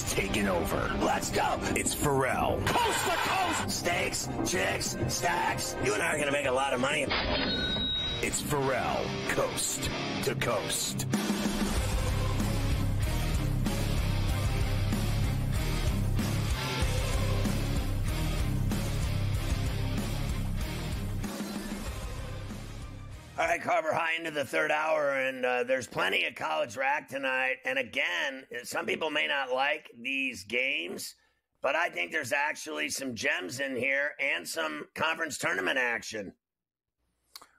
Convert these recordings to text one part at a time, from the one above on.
has taken over. Let's go. It's Ferrall. Coast to coast. Steaks, chicks, stacks. You and I are going to make a lot of money. It's Ferrall, coast to coast. All right, Carver, high into the third hour, and there's plenty of college rack tonight. And again, some people may not like these games, but I think there's actually some gems in here and some conference tournament action.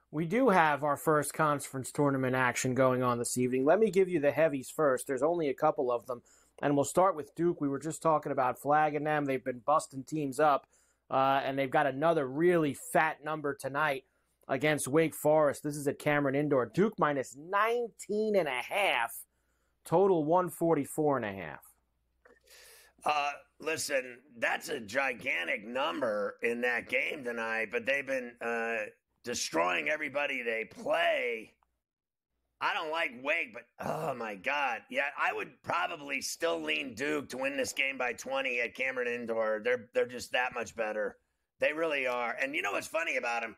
We do have our first conference tournament action going on this evening. Let me give you the heavies first. There's only a couple of them, and we'll start with Duke. We were just talking about flagging them. They've been busting teams up, and they've got another really fat number tonight against Wake Forest. This is at Cameron Indoor. Duke minus 19.5, total 144.5. Listen, that's a gigantic number in that game tonight, but they've been destroying everybody they play. I don't like Wake, but oh my God. Yeah, I would probably still lean Duke to win this game by 20 at Cameron Indoor. They're just that much better. They really are. And you know what's funny about them?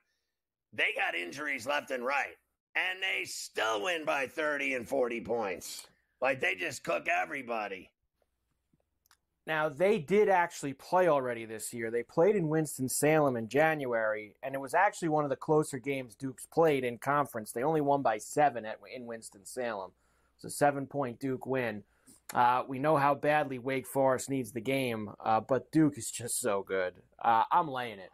They got injuries left and right, and they still win by 30 and 40 points. Like, they just cook everybody. Now, they did actually play already this year. They played in Winston-Salem in January, and it was actually one of the closer games Duke's played in conference. They only won by 7 in Winston-Salem. It was a 7-point Duke win. We know how badly Wake Forest needs the game, but Duke is just so good. I'm laying it.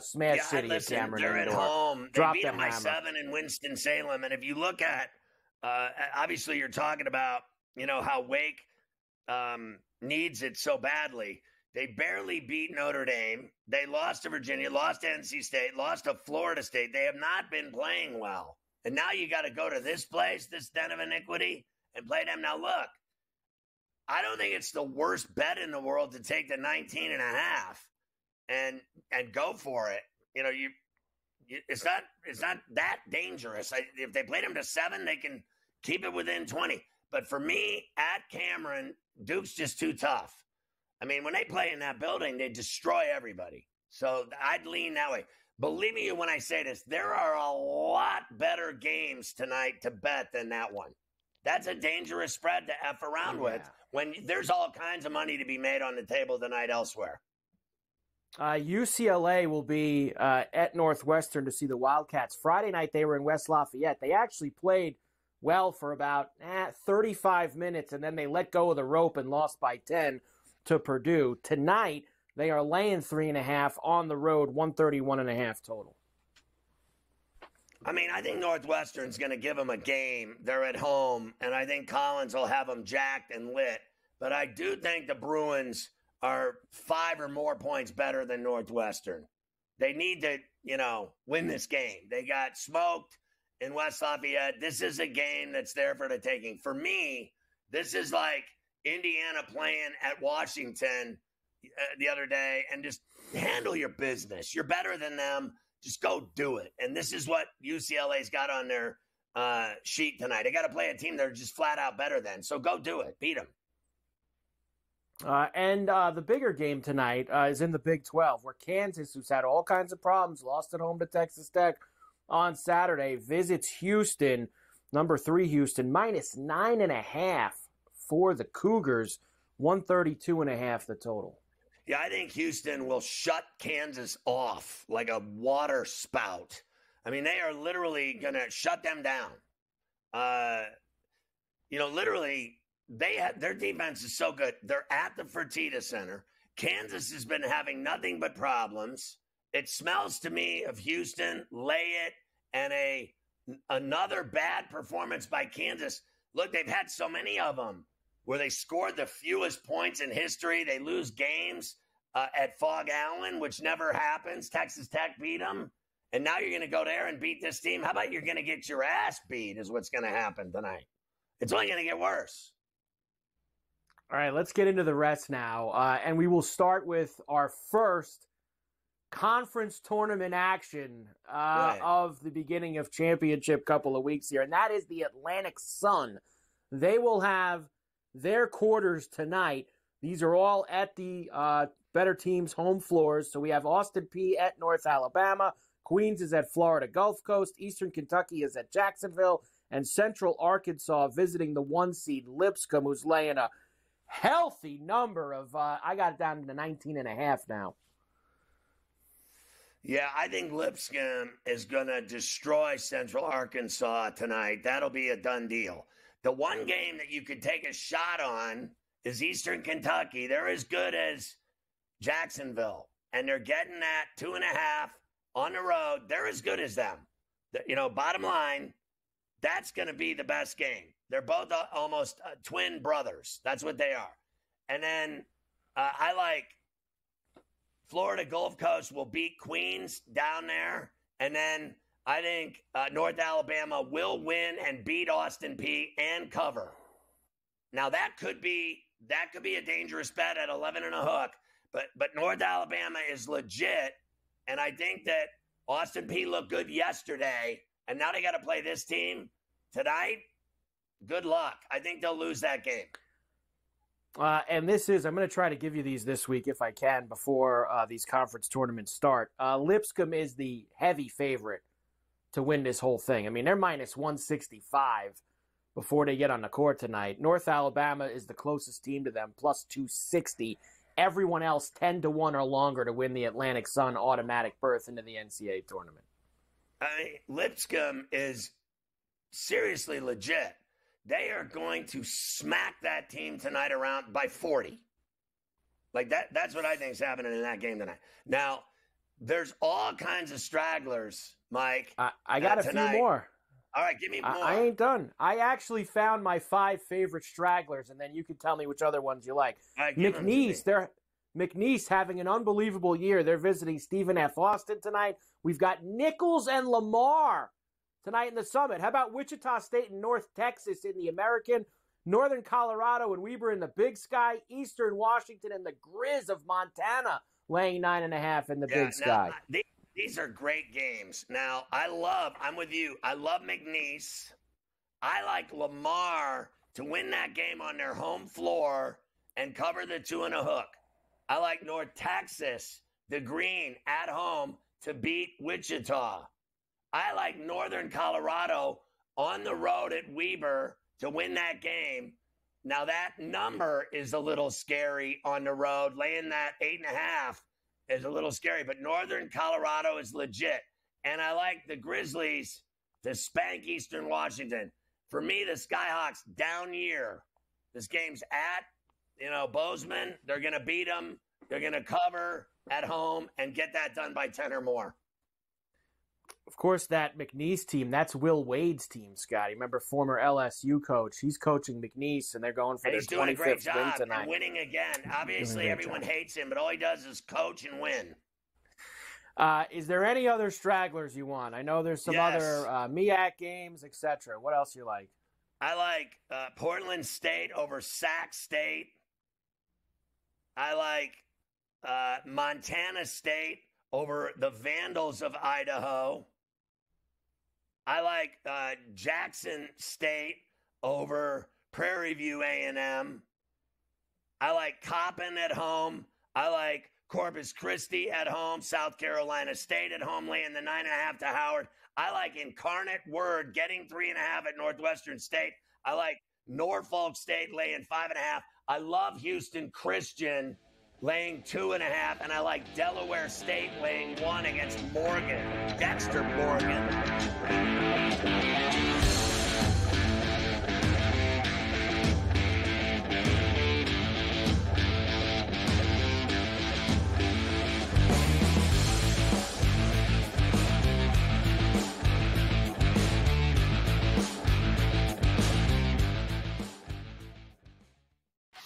Smash City at Cameron Indoor. They're at home. They beat them by 7 in Winston-Salem. And if you look at, obviously you're talking about, how Wake needs it so badly. They barely beat Notre Dame. They lost to Virginia, lost to NC State, lost to Florida State. They have not been playing well. And now you got to go to this place, this den of iniquity, and play them. Now, look, I don't think it's the worst bet in the world to take the 19.5. And go for it. It's not that dangerous. If they played them to 7, they can keep it within 20. But for me, at Cameron, Duke's just too tough. I mean, when they play in that building, they destroy everybody. So I'd lean that way. Believe me when I say this, there are a lot better games tonight to bet than that one. That's a dangerous spread to F around with when there's all kinds of money to be made on the table tonight elsewhere. UCLA will be at Northwestern to see the Wildcats. Friday night, they were in West Lafayette. They actually played well for about 35 minutes, and then they let go of the rope and lost by 10 to Purdue. Tonight, they are laying 3.5 on the road, 131.5 total. I mean, I think Northwestern's going to give them a game. They're at home, and I think Collins will have them jacked and lit. But I do think the Bruins are 5 or more points better than Northwestern. They need to, win this game. They got smoked in West Lafayette. This is a game that's there for the taking. For me, this is like Indiana playing at Washington the other day, and just handle your business. You're better than them. Just go do it. And this is what UCLA's got on their sheet tonight. They got to play a team they're just flat out better than. So go do it. Beat them. And the bigger game tonight is in the Big 12, where Kansas, who's had all kinds of problems, lost at home to Texas Tech on Saturday, visits Houston, number 3 Houston, minus 9.5 for the Cougars, 132.5 the total. Yeah, I think Houston will shut Kansas off like a water spout. I mean, they are literally going to shut them down. Literally, their defense is so good. They're at the Fertitta Center. Kansas has been having nothing but problems. It smells to me of Houston, lay it, and another bad performance by Kansas. Look, they've had so many of them where they scored the fewest points in history. They lose games at Fog Allen, which never happens. Texas Tech beat them. And now you're going to go there and beat this team. How about you're going to get your ass beat is what's going to happen tonight. It's only going to get worse. All right, let's get into the rest now. And we will start with our first conference tournament action of the beginning of championship couple of weeks here, and that is the Atlantic Sun. They will have their quarters tonight These are all at the better teams' home floors. So we have Austin Peay at North Alabama. Queens is at Florida Gulf Coast. Eastern Kentucky is at Jacksonville. And Central Arkansas visiting the 1 seed Lipscomb, who's laying a healthy number of, I got it down to 19.5 now. Yeah, I think Lipscomb is going to destroy Central Arkansas tonight. That'll be a done deal. The one game that you could take a shot on is Eastern Kentucky. They're as good as Jacksonville, and they're getting that 2.5 on the road. They're as good as them. Bottom line, that's going to be the best game. They're both almost twin brothers. That's what they are. And then I like Florida Gulf Coast will beat Queens down there. And then I think North Alabama will win and beat Austin Peay and cover. Now, that could be a dangerous bet at 11 and a hook. But North Alabama is legit. And I think that Austin Peay looked good yesterday. And now they got to play this team tonight. Good luck. I think they'll lose that game. And I'm going to try to give you these this week if I can before these conference tournaments start. Lipscomb is the heavy favorite to win this whole thing. I mean, they're minus 165 before they get on the court tonight. North Alabama is the closest team to them, plus 260. Everyone else 10-1 or longer to win the Atlantic Sun automatic berth into the NCAA tournament. Lipscomb is seriously legit. They are going to smack that team tonight around by 40. Like that's what I think is happening in that game tonight. Now, there's all kinds of stragglers, Mike. I got a tonight. few more. All right, give me more. I ain't done. I actually found my 5 favorite stragglers, and then you can tell me which other ones you like. Right, McNeese having an unbelievable year. They're visiting Stephen F. Austin tonight. We've got Nichols and Lamar tonight in the Summit. How about Wichita State and North Texas in the American? Northern Colorado and Weber in the Big Sky. Eastern Washington and the Grizz of Montana laying 9.5 in the Big Sky. These are great games. Now, I'm with you. I love McNeese. I like Lamar to win that game on their home floor and cover the 2 and a hook. I like North Texas, the Green at home to beat Wichita. I like Northern Colorado on the road at Weber to win that game. Now, that number is a little scary on the road. Laying that 8.5 is a little scary, but Northern Colorado is legit. And I like the Grizzlies to spank Eastern Washington. For me, the Skyhawks down year. This game's at, Bozeman. They're going to beat them. They're going to cover at home and get that done by 10 or more. Of course, that McNeese team, that's Will Wade's team, Scotty. Remember, former LSU coach. He's coaching McNeese, and they're going for their 25th win tonight. And winning again. Obviously, everyone hates him, but all he does is coach and win. Is there any other stragglers you want? I know there's some other MEAC games, etc. What else you like? I like Portland State over Sac State. I like Montana State over the Vandals of Idaho. I like Jackson State over Prairie View A&M. I like Coppin at home. I like Corpus Christi at home. South Carolina State at home, laying the 9.5 to Howard. I like Incarnate Word getting 3.5 at Northwestern State. I like Norfolk State laying 5.5. I love Houston Christian laying 2.5, and I like Delaware State laying 1 against Morgan, Dexter Morgan.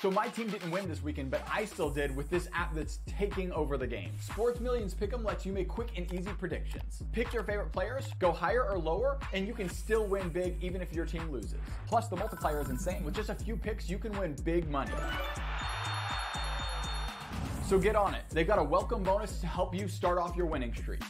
So my team didn't win this weekend, but I still did with this app that's taking over the game. Sports Millions Pick'em lets you make quick and easy predictions. Pick your favorite players, go higher or lower, and you can still win big even if your team loses. Plus, the multiplier is insane. With just a few picks, you can win big money. So get on it. They've got a welcome bonus to help you start off your winning streak.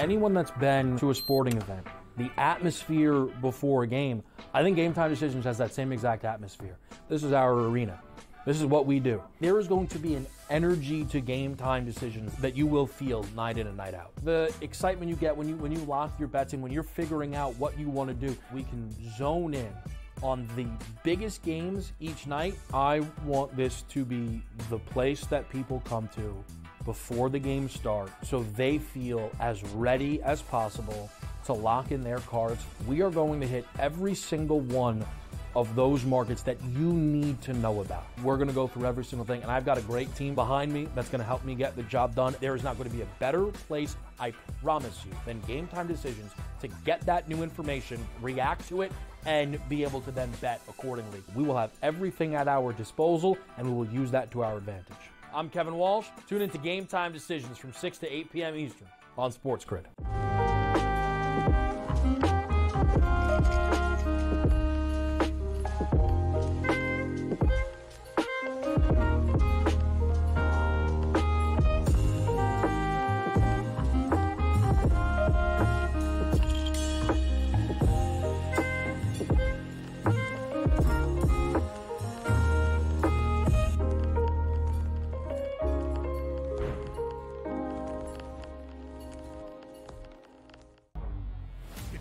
Anyone that's been to a sporting event, the atmosphere before a game, I think Game Time Decisions has that same exact atmosphere. This is our arena. This is what we do. There is going to be an energy to Game Time Decisions that you will feel night in and night out. The excitement you get when you lock your bets in, when you're figuring out what you want to do, we can zone in on the biggest games each night. I want this to be the place that people come to before the games start so they feel as ready as possible to lock in their cards. We are going to hit every single one of those markets that you need to know about. We're going to go through every single thing, and I've got a great team behind me that's going to help me get the job done. There is not going to be a better place, I promise you, than Game Time Decisions to get that new information, react to it, and be able to then bet accordingly. We will have everything at our disposal, and we will use that to our advantage. I'm Kevin Walsh. Tune into Game Time Decisions from 6 to 8 p.m. Eastern on SportsGrid.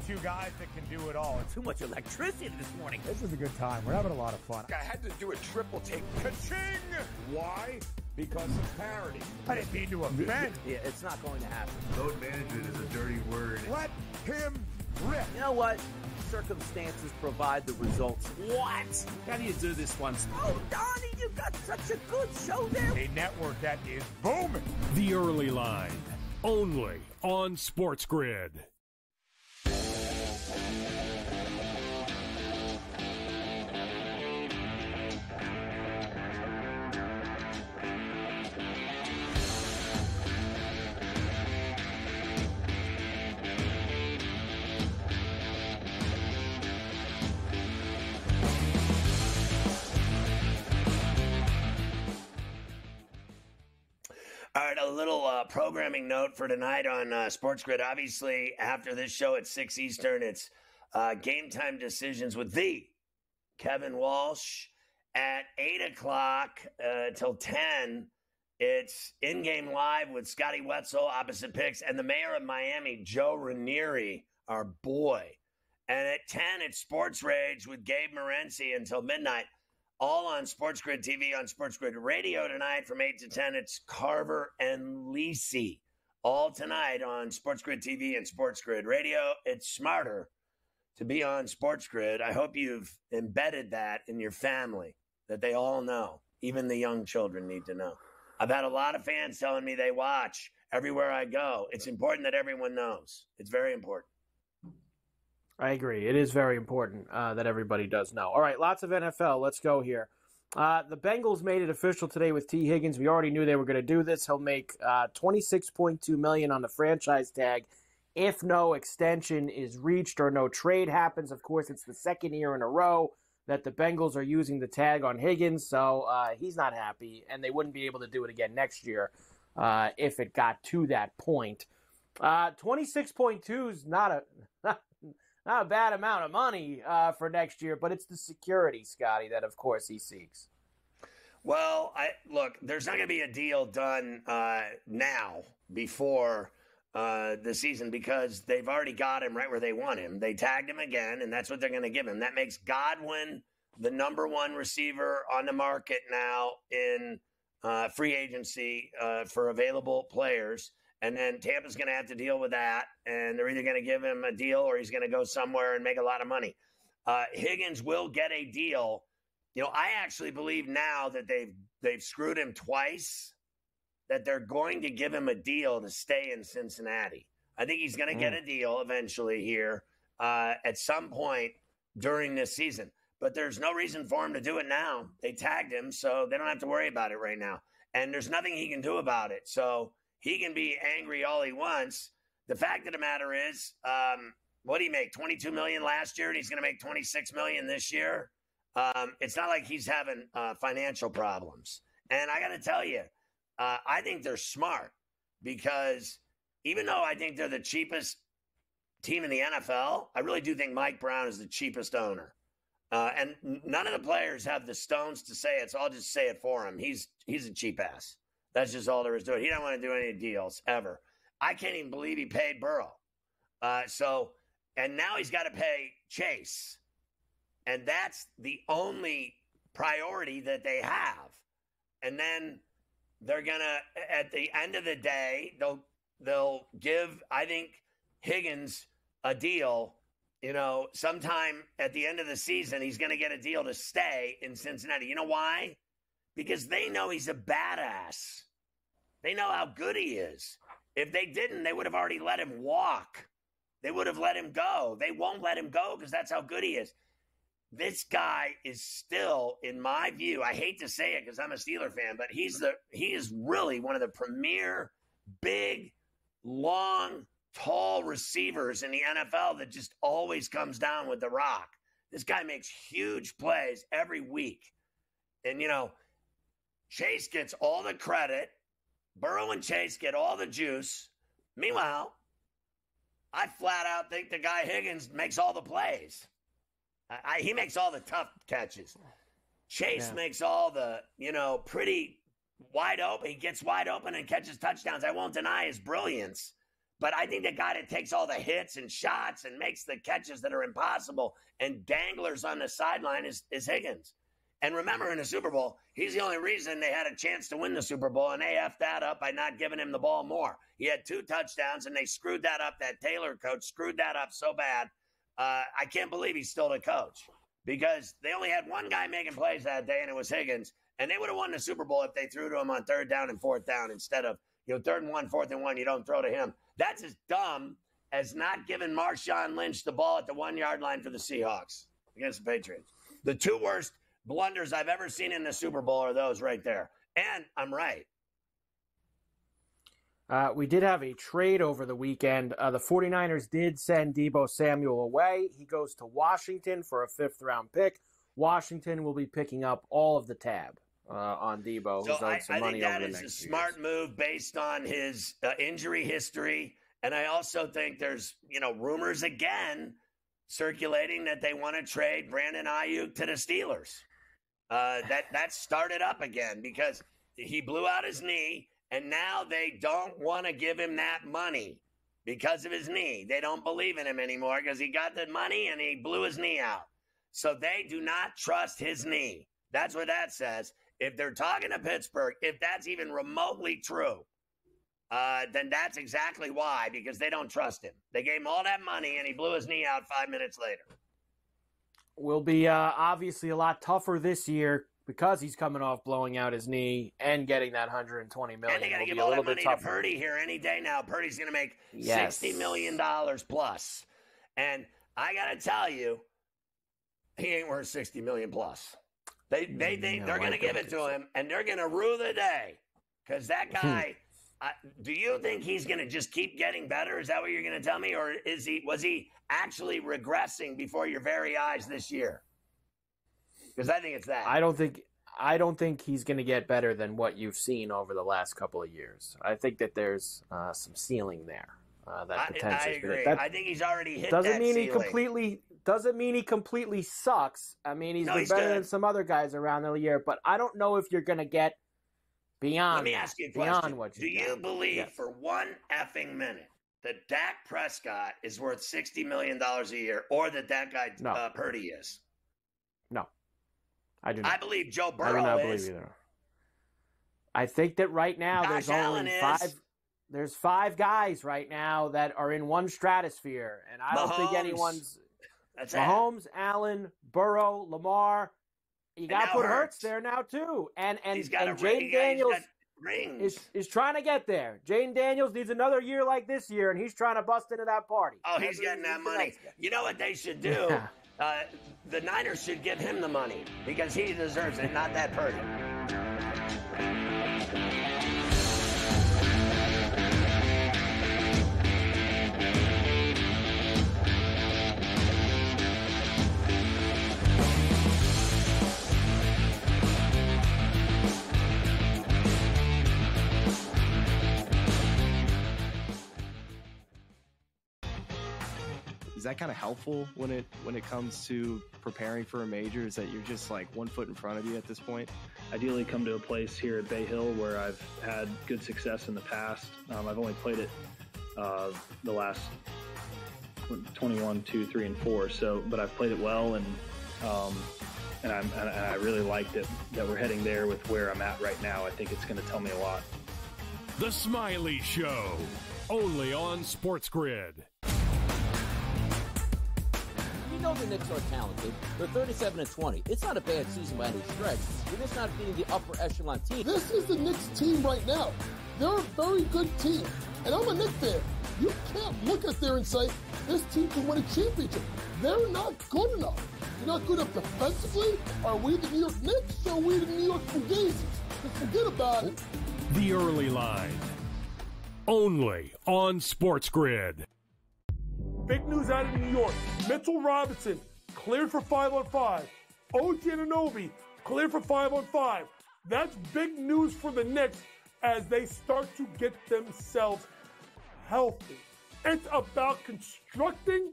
Two guys that can do it all. Too much electricity this morning. This is a good time. We're having a lot of fun. I had to do a triple take. Ka-ching! Why? Because of parity. I didn't mean to offend. Yeah, it's not going to happen. Load management is a dirty word. Let him rip. You know what? Circumstances provide the results. What? How do you do this once? Oh, Donnie, you got such a good show there. A network that is booming. The Early Line, only on SportsGrid. All right, a little programming note for tonight on SportsGrid. Obviously, after this show at 6 Eastern, it's Game Time Decisions with the Kevin Walsh. At 8 o'clock till 10, it's In-Game Live with Scotty Wetzel, Opposite Picks, and the mayor of Miami, Joe Ranieri, our boy. And at 10, it's Sports Rage with Gabe Morency until midnight. All on SportsGrid TV, on SportsGrid Radio tonight from 8 to 10. It's Carver and Lisi. All tonight on SportsGrid TV and SportsGrid Radio. It's smarter to be on SportsGrid. I hope you've embedded that in your family, that they all know. Even the young children need to know. I've had a lot of fans telling me they watch everywhere I go. It's important that everyone knows. It's very important. I agree. It is very important that everybody does know. All right, lots of NFL. Let's go here. The Bengals made it official today with T. Higgins. We already knew they were going to do this. He'll make $26.2 million on the franchise tag if no extension is reached or no trade happens. Of course, it's the second year in a row that the Bengals are using the tag on Higgins, so he's not happy, and they wouldn't be able to do it again next year if it got to that point. 26.2 is not a bad amount of money for next year, but it's the security, Scotty, that of course he seeks. Well, look, there's not going to be a deal done now before the season because they've already got him right where they want him. They tagged him again, and that's what they're going to give him. That makes Godwin the number one receiver on the market now in free agency for available players. And then Tampa's going to have to deal with that, and they're either going to give him a deal or he's going to go somewhere and make a lot of money. Higgins will get a deal. You know, I actually believe now that they've screwed him twice, that they're going to give him a deal to stay in Cincinnati. I think he's going to get a deal eventually here at some point during this season. But there's no reason for him to do it now. They tagged him, so they don't have to worry about it right now. And there's nothing he can do about it. So he can be angry all he wants. The fact of the matter is, what did he make? $22 million last year, and he's going to make $26 million this year. It's not like he's having financial problems. And I got to tell you, I think they're smart because even though I think they're the cheapest team in the NFL, I really do think Mike Brown is the cheapest owner. And none of the players have the stones to say it, so I'll just say it for him. He's a cheap ass. That's just all there is to it. He don't want to do any deals ever. I can't even believe he paid Burrow. And now he's got to pay Chase. And that's the only priority that they have. And then they're going to, at the end of the day, they'll give, I think, Higgins a deal. Sometime at the end of the season, he's going to get a deal to stay in Cincinnati. You know why? Because they know he's a badass. They know how good he is. If they didn't, they would have already let him walk. They would have let him go. They won't let him go because that's how good he is. This guy is still, in my view, I hate to say it because I'm a Steeler fan, but he is really one of the premier, big, long, tall receivers in the NFL that just always comes down with the rock. This guy makes huge plays every week. And, Chase gets all the credit. Burrow and Chase get all the juice. Meanwhile, I flat out think the guy Higgins makes all the plays. He makes all the tough catches. Chase makes all the, pretty wide open. He gets wide open and catches touchdowns. I won't deny his brilliance. But I think the guy that takes all the hits and shots and makes the catches that are impossible and danglers on the sideline is Higgins. And remember, in the Super Bowl, he's the only reason they had a chance to win the Super Bowl, and they effed that up by not giving him the ball more. He had 2 touchdowns, and they screwed that up. That Taylor coach screwed that up so bad. I can't believe he's still the coach because they only had one guy making plays that day, and it was Higgins. And they would have won the Super Bowl if they threw to him on 3rd down and 4th down instead of, 3rd and 1, 4th and 1, you don't throw to him. That's as dumb as not giving Marshawn Lynch the ball at the 1-yard line for the Seahawks against the Patriots. The 2 worst blunders I've ever seen in the Super Bowl are those right there. And I'm right. We did have a trade over the weekend. The 49ers did send Deebo Samuel away. He goes to Washington for a 5th-round pick. Washington will be picking up all of the tab on Deebo. So I think that is a smart move based on his injury history. And I also think there's, rumors again circulating that they want to trade Brandon Ayuk to the Steelers. That started up again because he blew out his knee, and now they don't want to give him that money because of his knee. They don't believe in him anymore because he got the money and he blew his knee out. So they do not trust his knee. That's what that says. If they're talking to Pittsburgh, if that's even remotely true, then that's exactly why, because they don't trust him. They gave him all that money, and he blew his knee out 5 minutes later. Will be obviously a lot tougher this year because he's coming off blowing out his knee and getting that $120 million. And they got to give all that money to Purdy here any day now. Purdy's going to make $60 million plus. And I got to tell you, he ain't worth $60 million plus. They think they're going to give it to him, and they're going to rue the day because that guy. Do you think he's going to just keep getting better? Is that what you're going to tell me, or was he actually regressing before your very eyes this year? Because I think it's that. I don't think he's going to get better than what you've seen over the last couple of years. I think that there's some ceiling there. That potential. I agree. I think he's already hit doesn't that mean ceiling. Doesn't mean he completely sucks. I mean, he's been better than some other guys around the year, but I don't know if you're going to get beyond. Let me ask you a question. Do you believe for one effing minute that Dak Prescott is worth $60 million a year, or that guy Purdy is? No, I do not. I believe Joe Burrow is. I do not believe either. I think that right now there's 5 guys right now that are in one stratosphere, and I don't think anyone's. That's Mahomes, Allen, Burrow, Lamar. You got to put Hurts there now too, and Jaden Daniels is trying to get there. Jaden Daniels needs another year like this year, and he's trying to bust into that party. Oh, he's getting that money. You know what they should do? The Niners should give him the money because he deserves it, not that Purdy. Is that kind of helpful when it comes to preparing for a major? Is that you're just like 1 foot in front of you at this point? Ideally come to a place here at Bay Hill where I've had good success in the past. I've only played it the last 21, 2, 3, and 4. So, but I've played it well, and I really liked it that we're heading there with where I'm at right now. I think it's going to tell me a lot. The Smiley Show, only on SportsGrid. You know the Knicks are talented. They're 37-20. It's not a bad season by any stretch. You're just not beating the upper echelon team. This is the Knicks team right now. They're a very good team. And I'm a Knicks fan. You can't look at there and say, this team can win a championship. They're not good enough. They're not good enough defensively. Are we the New York Knicks or are we the New York Fugazis? Just forget about it. The Early Line, only on SportsGrid. Big news out of New York. Mitchell Robinson cleared for 5-on-5. OG Anunoby cleared for 5-on-5. That's big news for the Knicks as they start to get themselves healthy. It's about constructing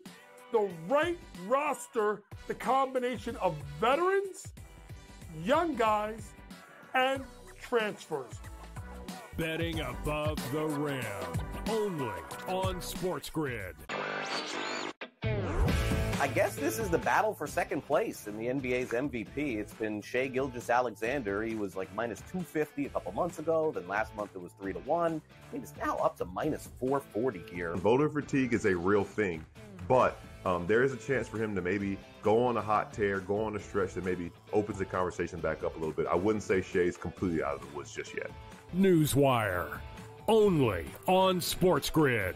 the right roster, the combination of veterans, young guys, and transfers. Betting above the rim, only on SportsGrid. I guess this is the battle for second place in the NBA's MVP. It's been Shai Gilgeous-Alexander. He was like minus 250 a couple months ago. Then last month it was 3-1. I think it's now up to minus 440 here. Voter fatigue is a real thing, but there is a chance for him to maybe go on a hot tear, go on a stretch that maybe opens the conversation back up a little bit. I wouldn't say Shai's completely out of the woods just yet. Newswire, only on SportsGrid.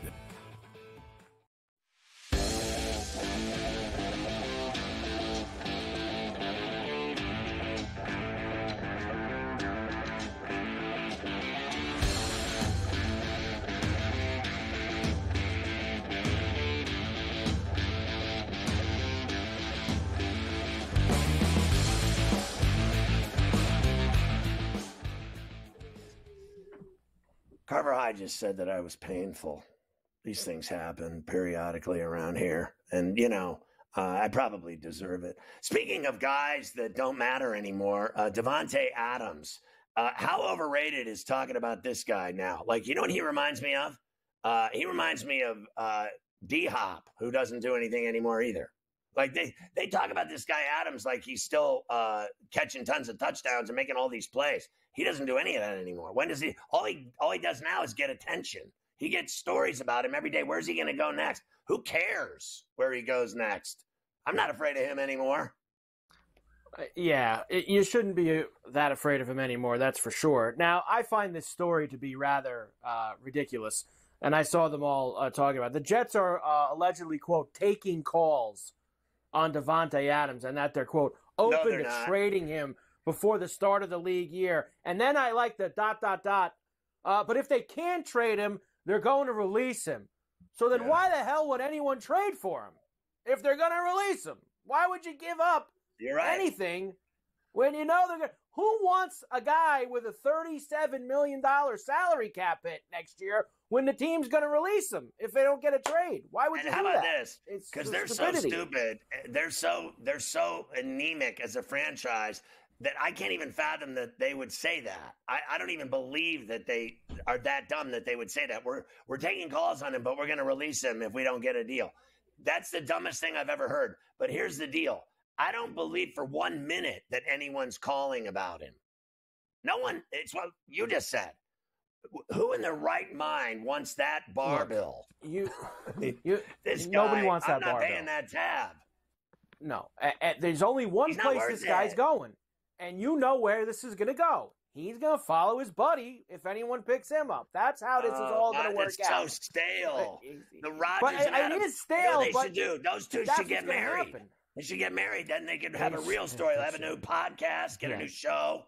Carver High just said that I was painful. These things happen periodically around here. And, I probably deserve it. Speaking of guys that don't matter anymore, Davante Adams. How overrated is talking about this guy now? Like, you know what he reminds me of? He reminds me of D-Hop, who doesn't do anything anymore either. Like, they talk about this guy Adams like he's still catching tons of touchdowns and making all these plays. He doesn't do any of that anymore. When does he? All he does now is get attention. He gets stories about him every day. Where's he going to go next? Who cares where he goes next? I'm not afraid of him anymore. Yeah, you shouldn't be that afraid of him anymore, that's for sure. Now, I find this story to be rather ridiculous, and I saw them all talking about it. The Jets are allegedly, quote, taking calls on Davante Adams, and that they're, quote, open to trading him before the start of the league year. And then I like the ... But if they can trade him, they're going to release him. So then why the hell would anyone trade for him if they're going to release him? Why would you give up anything when you know they're going to... Who wants a guy with a $37 million salary cap hit next year when the team's going to release him if they don't get a trade? Why would you do that? How about this? Because they're so stupid. They're so anemic as a franchise that I can't even fathom that they would say that. I don't even believe that they are that dumb that they would say that. We're taking calls on him, but we're going to release him if we don't get a deal. That's the dumbest thing I've ever heard. But here's the deal. I don't believe for 1 minute that anyone's calling about him. No one. It's what you just said. Who in their right mind wants that bar bill? Nobody guy, wants that bar bill. I'm not paying that tab. No. There's only one place this guy's going. And you know where this is going to go. He's going to follow his buddy if anyone picks him up. That's how this is all going to work out. It's so stale. The Rodgers and Adams, it is stale, they should do. Those two should get married. They should get married. Then they could have a real story. They'll have a new podcast, get a new show.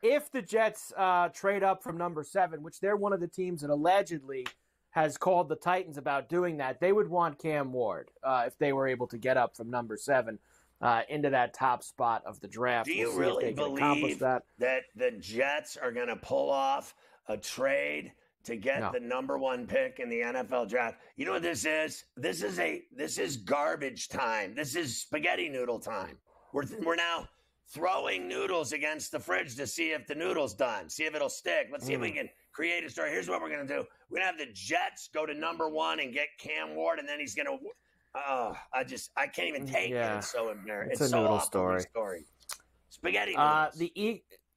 If the Jets trade up from number 7, which they're one of the teams that allegedly has called the Titans about doing that, they would want Cam Ward if they were able to get up from number 7. Into that top spot of the draft. Do you really believe that the Jets are going to pull off a trade to get the number 1 pick in the NFL draft. You know what this is? This is garbage time. This is spaghetti noodle time. We're now throwing noodles against the fridge to see if the noodle's done, see if it'll stick. Let's see if we can create a story. Here's what we're going to do. We're going to have the Jets go to number 1 and get Cam Ward, and then he's going to I can't even take it. It's so embarrassing. It's a so noodle story. Spaghetti noodles.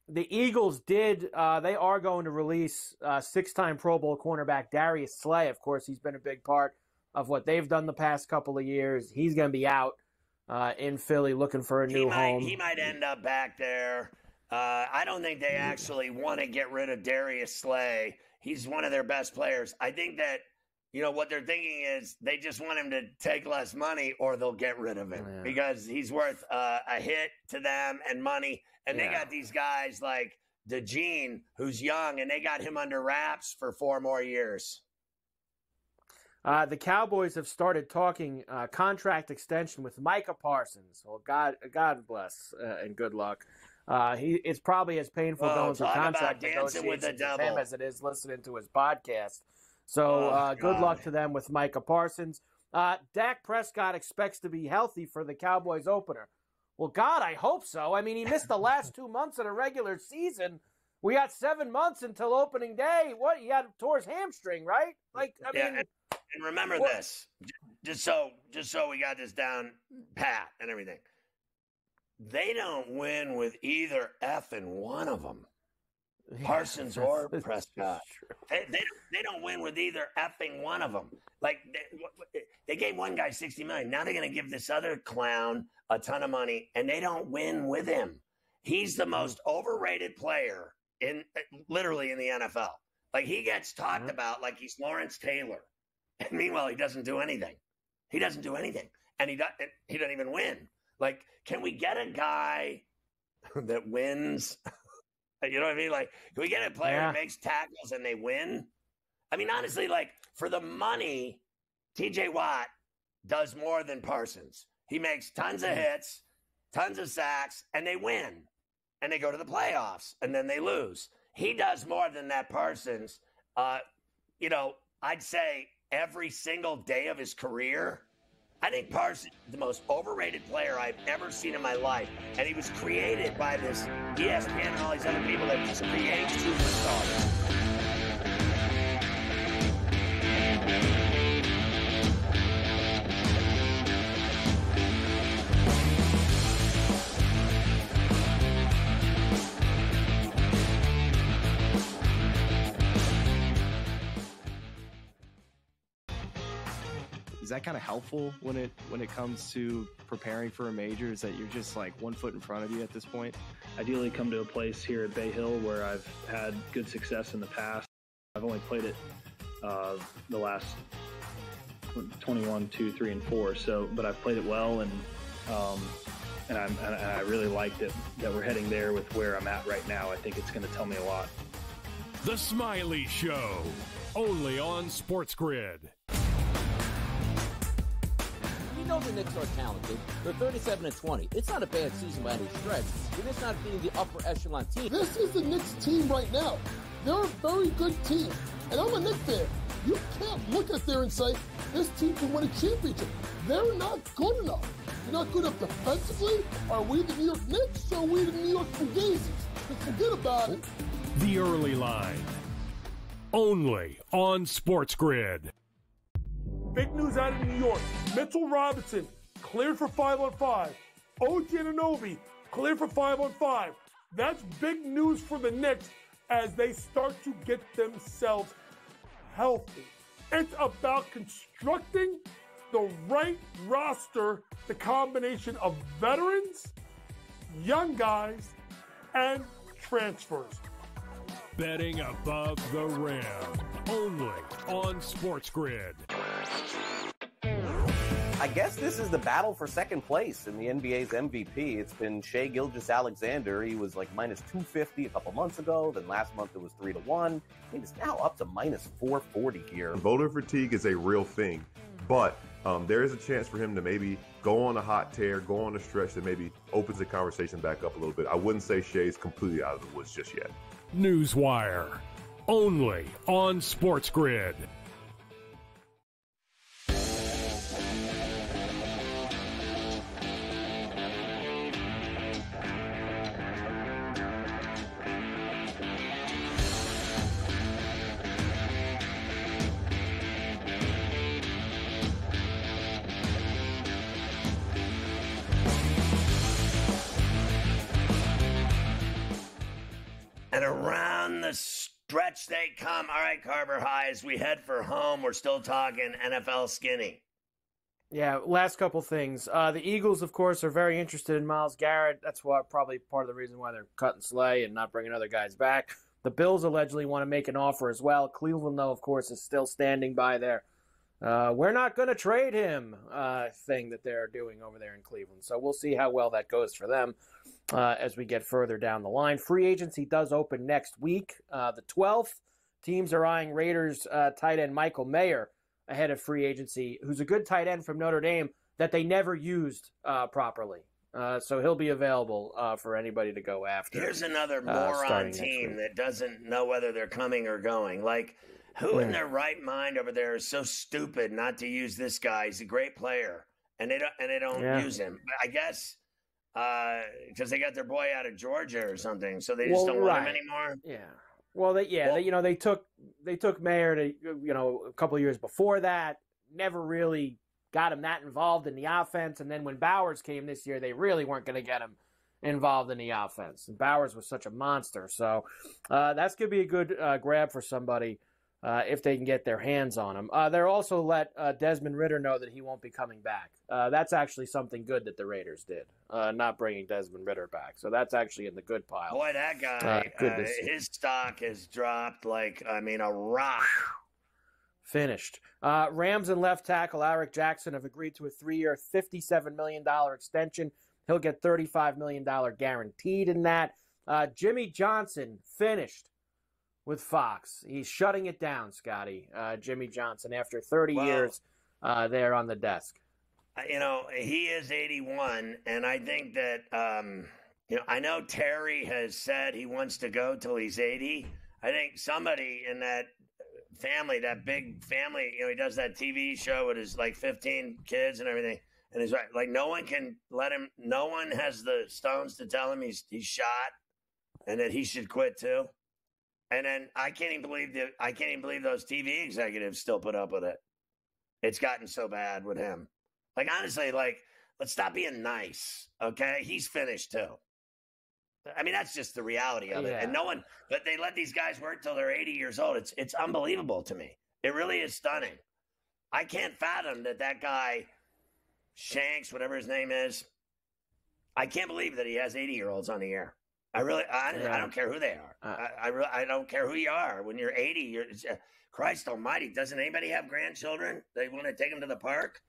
The Eagles they are going to release 6-time Pro Bowl cornerback Darius Slay. Of course, he's been a big part of what they've done the past couple of years. He's going to be out in Philly looking for a new home. He might end up back there. I don't think they actually want to get rid of Darius Slay. He's one of their best players. I think that, what they're thinking is they just want him to take less money or they'll get rid of him because he's worth a hit to them and money. And they got these guys like DeGene, who's young, and they got him under wraps for 4 more years. The Cowboys have started talking contract extension with Micah Parsons. Well, God bless and good luck. It's probably as painful going through contract negotiations with him as it is listening to his podcast. So good luck to them with Micah Parsons. Dak Prescott expects to be healthy for the Cowboys opener. Well, God, I hope so. I mean, he missed the last 2 months of the regular season. We got 7 months until opening day. What? He tore his hamstring, right? And remember this, just so we got this down pat and everything. They don't win with either effing one of them, Parsons or Prescott. They don't win with either effing one of them. Like they gave one guy $60 million. Now they're going to give this other clown a ton of money, and they don't win with him. He's the most overrated player literally in the NFL. Like he gets talked about like he's Lawrence Taylor, and meanwhile he doesn't do anything. He doesn't do anything, and he doesn't even win. Like, can we get a guy that wins? You know what I mean? Like, can we get a player that makes tackles and they win? I mean, honestly, like, for the money, TJ Watt does more than Parsons. He makes tons of hits, tons of sacks, and they win. And they go to the playoffs, and then they lose. He does more than that Parsons. I'd say every single day of his career. I think Parsons is the most overrated player I've ever seen in my life. And he was created by this ESPN and all these other people that just create superstars. Is that kind of helpful when it comes to preparing for a major? Is that you're just like 1 foot in front of you at this point? Ideally come to a place here at Bay Hill where I've had good success in the past. I've only played it the last 21, 2, 3, and 4. But I've played it well, and I really like that we're heading there with where I'm at right now. I think it's going to tell me a lot. The Smiley Show, only on SportsGrid. We know the Knicks are talented. They're 37-20. It's not a bad season by any stretch. They're just not being the upper echelon team. This is the Knicks team right now. They're a very good team. And I'm a Knicks fan. You can't look at there and say, this team can win a championship. They're not good enough. They're not good enough defensively. Are we the New York Knicks or are we the New York Fugazis? Just forget about it. The Early Line, only on SportsGrid. Big news out of New York. Mitchell Robinson cleared for 5-on-5. OG Anunoby cleared for 5-on-5. That's big news for the Knicks as they start to get themselves healthy. It's about constructing the right roster, the combination of veterans, young guys, and transfers. Betting above the rim, only on SportsGrid. I guess this is the battle for second place in the NBA's MVP. It's been Shai Gilgeous-Alexander. He was like minus 250 a couple months ago. Then last month it was 3-1. He is now up to minus 440 here. Voter fatigue is a real thing, but there is a chance for him to maybe go on a hot tear, go on a stretch that maybe opens the conversation back up a little bit. I wouldn't say Shai's completely out of the woods just yet. Newswire, only on SportsGrid. And around the stretch they come. All right, Carver High, as we head for home, we're still talking NFL skinny. Yeah, last couple things. The Eagles, of course, are very interested in Myles Garrett. That's probably part of the reason why they're cutting Slay and not bringing other guys back. The Bills allegedly want to make an offer as well. Cleveland, though, of course, is still standing by their we're not going to trade him thing that they're doing over there in Cleveland. So we'll see how well that goes for them as we get further down the line. Free agency does open next week, the 12th. Teams are eyeing Raiders tight end Michael Mayer ahead of free agency, who's a good tight end from Notre Dame that they never used properly. So he'll be available for anybody to go after. Here's another moron team that doesn't know whether they're coming or going. Like, who in their right mind over there is so stupid not to use this guy? He's a great player, and they don't use him. I guess because they got their boy out of Georgia or something, so they just don't want him anymore. Yeah. Well, they took Mayer to a couple of years before that. Never really got him that involved in the offense, and then when Bowers came this year, they really weren't going to get him involved in the offense. And Bowers was such a monster, so that's going to be a good grab for somebody if they can get their hands on him. They're also let Desmond Ridder know that he won't be coming back. That's actually something good that the Raiders did, not bringing Desmond Ritter back. So that's actually in the good pile. Boy, that guy, his stock has dropped like, a rock. Finished. Rams and left tackle Alric Jackson have agreed to a 3-year, $57 million extension. He'll get $35 million guaranteed in that. Jimmy Johnson finished with Fox. He's shutting it down, Scotty. Jimmy Johnson, after 30 years there on the desk. He is 81, and I think that, I know Terry has said he wants to go till he's 80. I think somebody in that family, that big family, he does that TV show with his 15 kids and everything. And he's right. Like, no one can let him, no one has the stones to tell him he's shot and that he should quit too. And then I can't even believe those TV executives still put up with it. It's gotten so bad with him. Like, honestly, let's stop being nice, okay? He's finished too. That's just the reality of it. And but they let these guys work till they're 80 years old. It's unbelievable to me. It really is stunning. I can't fathom that guy, Shanks, whatever his name is, I can't believe that he has 80-year-olds on the air. I don't care who they are. I don't care who you are. When you're 80, Christ almighty, doesn't anybody have grandchildren? They want to take them to the park?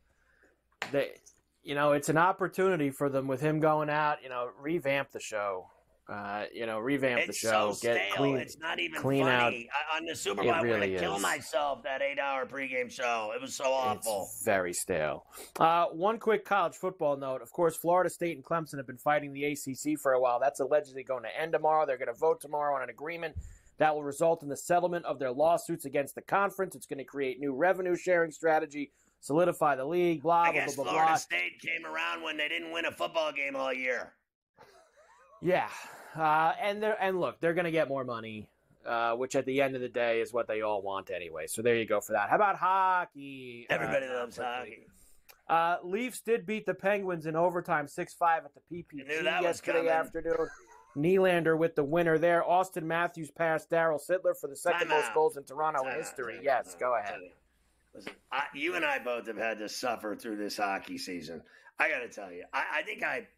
It's an opportunity for them with him going out, revamp the show. Revamp the show. So stale. It's not even funny. Out. On the Super Bowl, I want to kill myself, that 8-hour pregame show. It was so awful. It's very stale. One quick college football note. Of course, Florida State and Clemson have been fighting the ACC for a while. That's allegedly going to end tomorrow. They're going to vote tomorrow on an agreement that will result in the settlement of their lawsuits against the conference. It's going to create new revenue sharing strategy, solidify the league, blah, blah, blah, blah. Florida State came around when they didn't win a football game all year. Yeah. And look, they're going to get more money, which at the end of the day is what they all want anyway. So there you go for that. How about hockey? Everybody loves hockey. Leafs did beat the Penguins in overtime 6-5 at the PPG yesterday afternoon. Nylander with the winner there. Austin Matthews passed Darryl Sittler for the second most goals in Toronto history. Yes, go ahead. Listen, you and I both have had to suffer through this hockey season. I got to tell you, I think I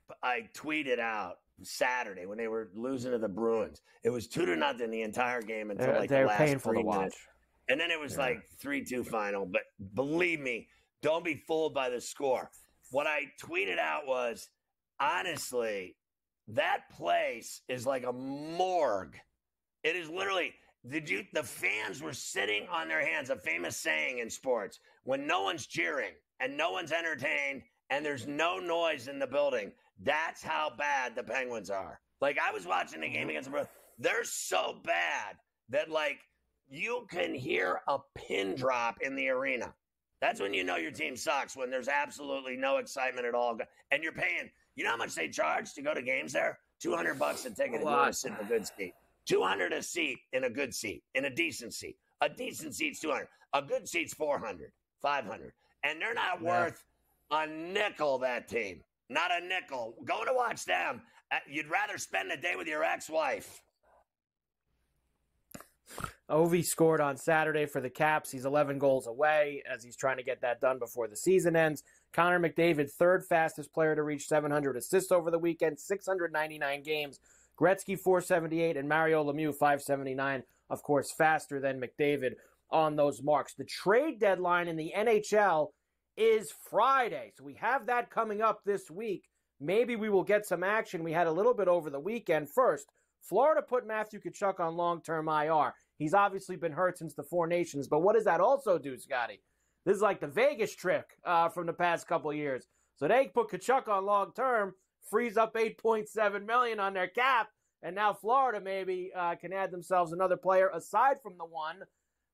tweeted out Saturday when they were losing to the Bruins. It was 2-0 the entire game until the last painful 3 to watch. minutes. And then it was 3-2 final. But believe me, don't be fooled by the score. What I tweeted out was, honestly, that place is like a morgue. It is literally, the fans were sitting on their hands, a famous saying in sports, when no one's cheering and no one's entertained and there's no noise in the building. That's how bad the Penguins are. I was watching the game against the Bruins. They're so bad that, you can hear a pin drop in the arena. That's when you know your team sucks, when there's absolutely no excitement at all. And you're paying, you know how much they charge to go to games there? $200 a ticket if you want to sit in a good seat. $200 a seat in a good seat, in a decent seat. A decent seat's $200. A good seat's $400, $500. And they're not worth a nickel, that team. Not a nickel. Going to watch them, you'd rather spend a day with your ex-wife. Ovi scored on Saturday for the Caps. He's 11 goals away as he's trying to get that done before the season ends. Connor McDavid, third fastest player to reach 700 assists over the weekend, 699 games. Gretzky, 478, and Mario Lemieux, 579, of course, faster than McDavid on those marks. The trade deadline in the NHL is Friday, so we have that coming up this week. Maybe we will get some action. We had a little bit over the weekend. First, Florida put Matthew Tkachuk on long-term IR. He's obviously been hurt since the Four Nations, but what does that also do, Scotty? This is like the Vegas trick from the past couple of years. So they put Tkachuk on long-term, frees up $8.7 million on their cap, and now Florida maybe can add themselves another player aside from the one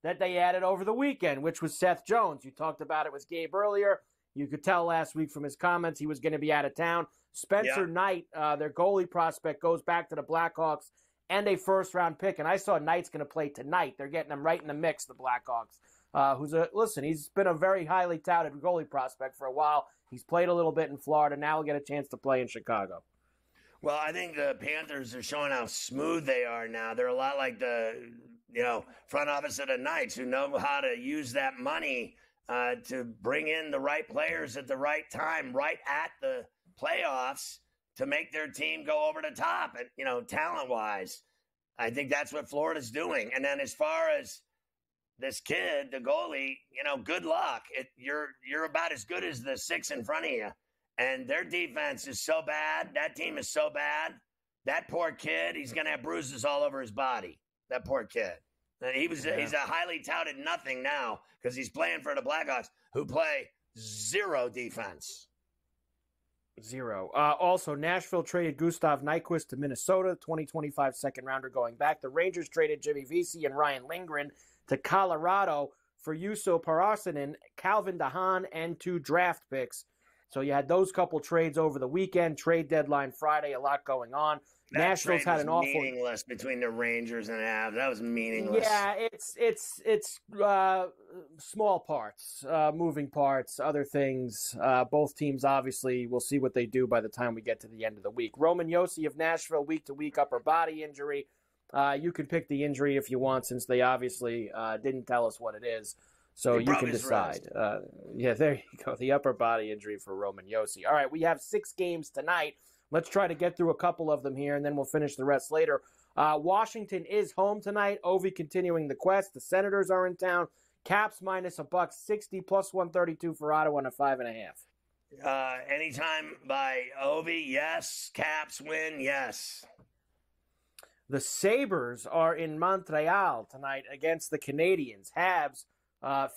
that they added over the weekend, which was Seth Jones. You talked about it with Gabe earlier. You could tell last week from his comments he was going to be out of town. Spencer Knight, their goalie prospect, goes back to the Blackhawks and a first-round pick. And I saw Knight's going to play tonight. They're getting him right in the mix, the Blackhawks. He's been a very highly touted goalie prospect for a while. He's played a little bit in Florida. Now he'll get a chance to play in Chicago. Well, I think the Panthers are showing how smooth they are now. They're a lot like the front office of the Knights, who know how to use that money to bring in the right players at the right time, right at the playoffs, to make their team go over the top, and talent-wise. I think that's what Florida's doing. And then as far as this kid, the goalie, good luck. You're about as good as the six in front of you. And their defense is so bad. That team is so bad. That poor kid, he's going to have bruises all over his body. That poor kid. He's a highly touted nothing now because he's playing for the Blackhawks, who play zero defense. Zero. Also, Nashville traded Gustav Nyquist to Minnesota, 2025 second rounder going back. The Rangers traded Jimmy Vesey and Ryan Lindgren to Colorado for Juuso Parassinen, Calvin DeHaan, and 2 draft picks. So you had those couple trades over the weekend. Trade deadline Friday, a lot going on. That Nashville's had an awful meaningless between the Rangers and Avs. That was meaningless. Yeah, it's small parts, moving parts, other things. Both teams obviously will see what they do by the time we get to the end of the week. Roman Josi of Nashville, week-to-week upper body injury. You can pick the injury if you want, since they obviously didn't tell us what it is. So you can decide. There you go. The upper body injury for Roman Josi. All right, we have 6 games tonight. Let's try to get through a couple of them here, and then we'll finish the rest later. Washington is home tonight. Ovi continuing the quest. The Senators are in town. Caps minus $160, plus 132 for Ottawa and a 5.5. Anytime by Ovi, yes. Caps win, yes. The Sabres are in Montreal tonight against the Canadiens. Habs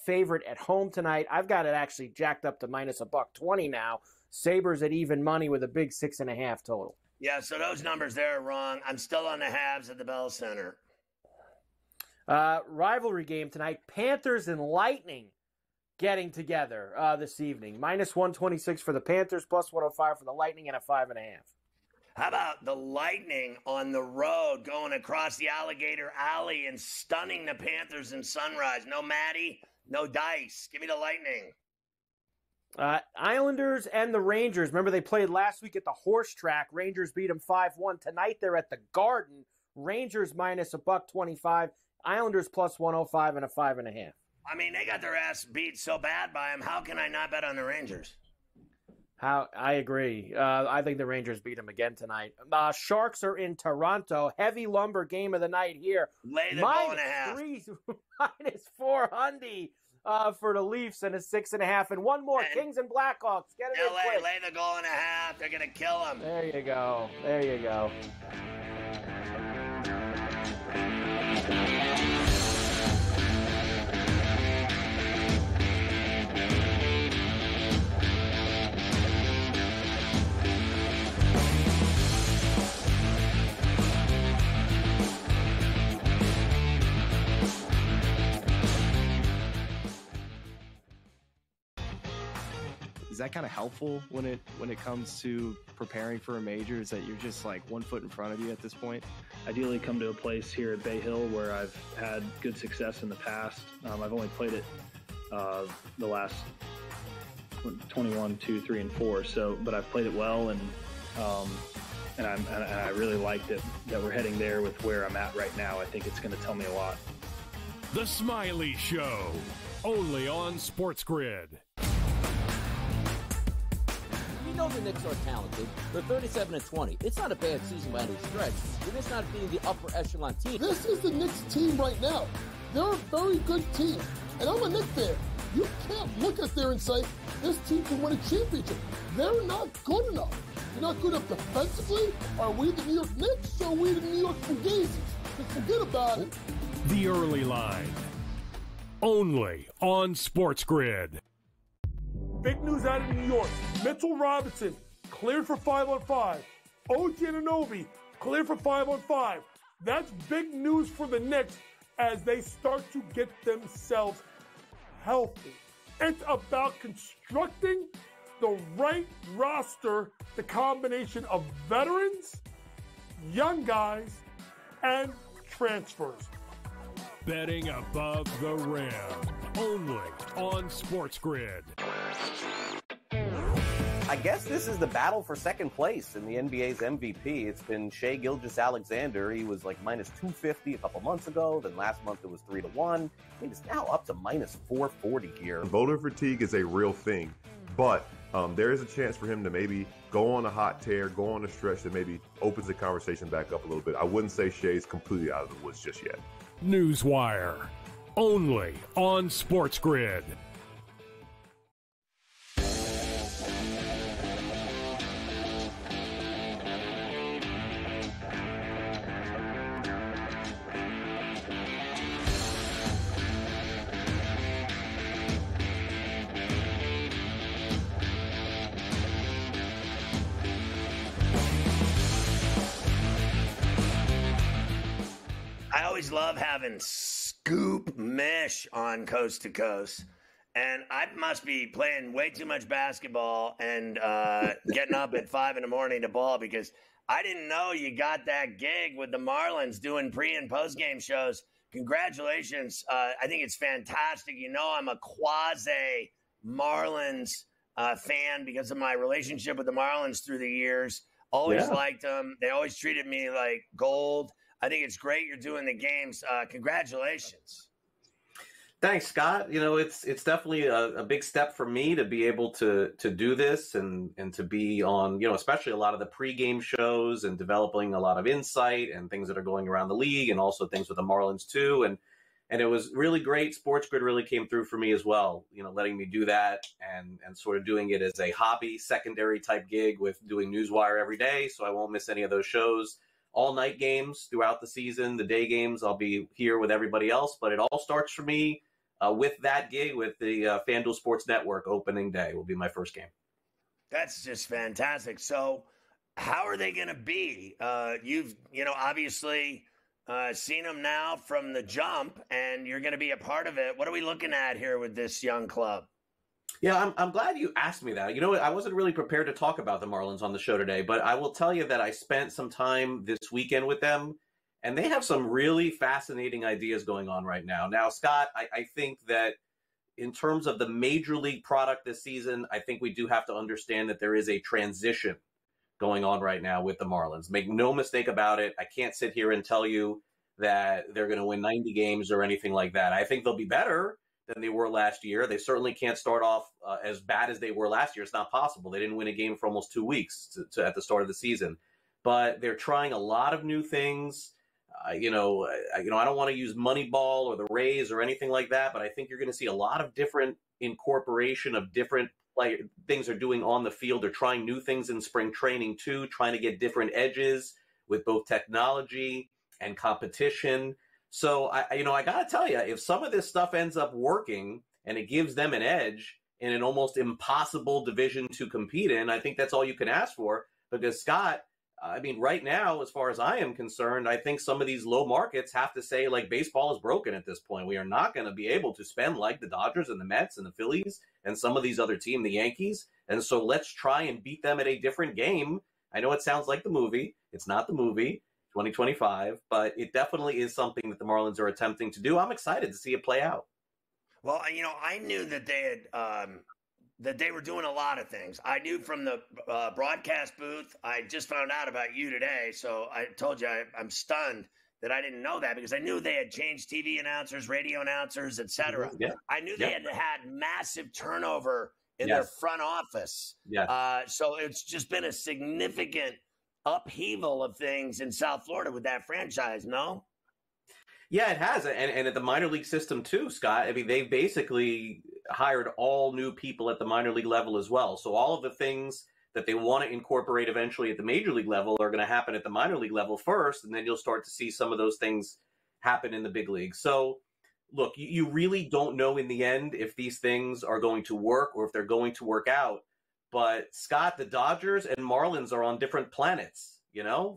favorite at home tonight. I've got it actually jacked up to minus $120 now. Sabres at even money with a big 6.5 total. Yeah, so those numbers there are wrong. I'm still on the Habs at the Bell Center. Rivalry game tonight. Panthers and Lightning getting together this evening. Minus 126 for the Panthers, plus 105 for the Lightning, and a 5.5. How about the Lightning on the road going across the Alligator Alley and stunning the Panthers in Sunrise? No Matty, no dice. Give me the Lightning. Islanders and the Rangers. Remember, they played last week at the horse track. Rangers beat them 5-1. Tonight they're at the Garden. Rangers minus $125. Islanders plus 105 and a 5.5. I mean, they got their ass beat so bad by them. How can I not bet on the Rangers? I agree. I think the Rangers beat them again tonight. Sharks are in Toronto. Heavy lumber game of the night here. Lay the goal and a half. Minus 400 for the Leafs and a 6.5. And one more. Kings and Blackhawks. Get it LA, quick. lay the goal and a half. They're going to kill them. There you go. There you go. that kind of helpful when it comes to preparing for a major? Is that you're just like 1 foot in front of you at this point? Ideally come to a place here at Bay Hill where I've had good success in the past. I've only played it the last 21, 2, 3, and 4. But I've played it well, and I really like that we're heading there with where I'm at right now. I think it's going to tell me a lot. The Smiley Show, only on SportsGrid. We know the Knicks are talented. They're 37-20. It's not a bad season by any stretch. They're just not being the upper echelon team. This is the Knicks team right now. They're a very good team. And I'm a Knicks fan. You can't look at there and say, this team can win a championship. They're not good enough. They're not good enough defensively. Are we the New York Knicks or are we the New York Fugazis? Just forget about it. The Early Line, only on SportsGrid. Big news out of New York. Mitchell Robinson cleared for 5-on-5. OG Anunoby cleared for 5-on-5. That's big news for the Knicks as they start to get themselves healthy. It's about constructing the right roster, the combination of veterans, young guys, and transfers. Betting above the rim, only on SportsGrid. I guess this is the battle for second place in the NBA's MVP. It's been Shai Gilgeous-Alexander. He was like minus 250 a couple months ago. Then last month it was 3-1. I mean, it's now up to minus 440 here. Voter fatigue is a real thing, but there is a chance for him to maybe go on a hot tear, go on a stretch that maybe opens the conversation back up a little bit. I wouldn't say Shai's completely out of the woods just yet. Newswire, only on SportsGrid. I always love having Scoop Mish on Coast to Coast. And I must be playing way too much basketball and getting up at 5 in the morning to ball because I didn't know you got that gig with the Marlins doing pre- and post-game shows. Congratulations. I think it's fantastic. You know I'm a quasi-Marlins fan because of my relationship with the Marlins through the years. Always liked them. They always treated me like gold. I think it's great you're doing the games. Congratulations. Thanks, Scott. You know, it's definitely a big step for me to be able to do this and to be on, you know, especially a lot of the pregame shows and developing a lot of insight and things that are going around the league and also things with the Marlins too. And it was really great. SportsGrid really came through for me as well, you know, letting me do that and sort of doing it as a hobby, secondary type gig with doing Newswire every day. So I won't miss any of those shows. All night games throughout the season, the day games, I'll be here with everybody else. But it all starts for me with that gig with the FanDuel Sports Network opening day will be my first game. That's just fantastic. So how are they going to be? You've, you know, obviously seen them now from the jump, and you're going to be a part of it. What are we looking at here with this young club? Yeah, I'm glad you asked me that. You know, I wasn't really prepared to talk about the Marlins on the show today, but I will tell you that I spent some time this weekend with them, and they have some really fascinating ideas going on right now. Now, Scott, I think that in terms of the major league product this season, I think we do have to understand that there is a transition going on right now with the Marlins. Make no mistake about it. I can't sit here and tell you that they're going to win 90 games or anything like that. I think they'll be better than they were last year. They certainly can't start off as bad as they were last year. It's not possible. They didn't win a game for almost 2 weeks at the start of the season. But they're trying a lot of new things. I don't want to use Moneyball or the Rays or anything like that, but I think you're going to see a lot of different incorporation of different things they're doing on the field. They're trying new things in spring training too, trying to get different edges with both technology and competition. So, I got to tell you, if some of this stuff ends up working and it gives them an edge in an almost impossible division to compete in, I think that's all you can ask for. Because, Scott, I mean, right now, as far as I am concerned, I think some of these low markets have to say, like, baseball is broken at this point. We are not going to be able to spend like the Dodgers and the Mets and the Phillies and some of these other teams, the Yankees, And so let's try and beat them at a different game. I know it sounds like the movie. It's not the movie, 2025, but it definitely is something that the Marlins are attempting to do. I'm excited to see it play out. Well, I knew that they had that they were doing a lot of things. I knew from the broadcast booth. I just found out about you today, so I told you I'm stunned that I didn't know that, because I knew they had changed TV announcers, radio announcers, etc. Yeah. I knew they had massive turnover in their front office. So it's just been a significant upheaval of things in South Florida with that franchise, no? Yeah, it has. And at the minor league system too, Scott. I mean, they basically hired all new people at the minor league level as well. So all of the things that they want to incorporate eventually at the major league level are going to happen at the minor league level first, and then you'll start to see some of those things happen in the big league. So look, you really don't know in the end if these things are going to work or if they're going to work out. But Scott, the Dodgers and Marlins are on different planets,